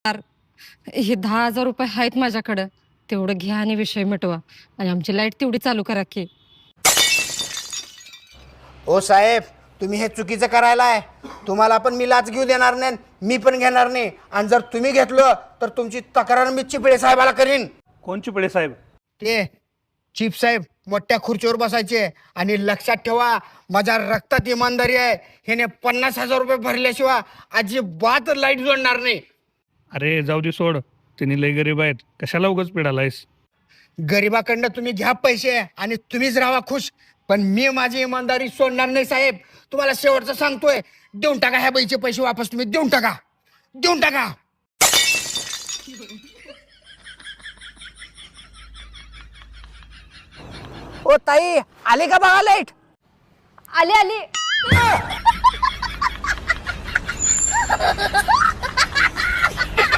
हे 10,000 रुपये आहेत माझ्याकडं. तेवढं घ्या आणि विषय मिटवा आणि आमची लाईट तेवढी चालू करा की. ओ साहेब, तुम्ही हे चुकीचं करायला आहे. तुम्हाला पण मी लाच घेऊ देणार नाही, मी पण घेणार नाही. आणि जर तुम्ही घेतलं तर तुमची तक्रार मी चिपळे साहेबाला करीन. कोण चिपळे साहेब? ते चीफ साहेब मोठ्या खुर्चीवर बसायचे. आणि लक्षात ठेवा, माझ्या रक्तात इमानदारी आहे. ह्याने 50,000 रुपये भरल्याशिवाय अजिबात लाईट जोडणार नाही. अरे जाऊ दे सोड, त्यांनी लय गरीब आहेत, कशाला उगाच पिडालायस? गरिबाकडनं तुम्ही घ्या पैसे आणि तुम्हीच राहा खुश, पण मी माझी इमानदारी सोडणार नाही साहेब. तुम्हाला शेवटचं सांगतोय, देऊन टाका ह्या बाईचे पैसे वापस. तुम्ही देऊन टाका, देऊन टाका. ओ ताई, आली का बघा लाईट? आली आली.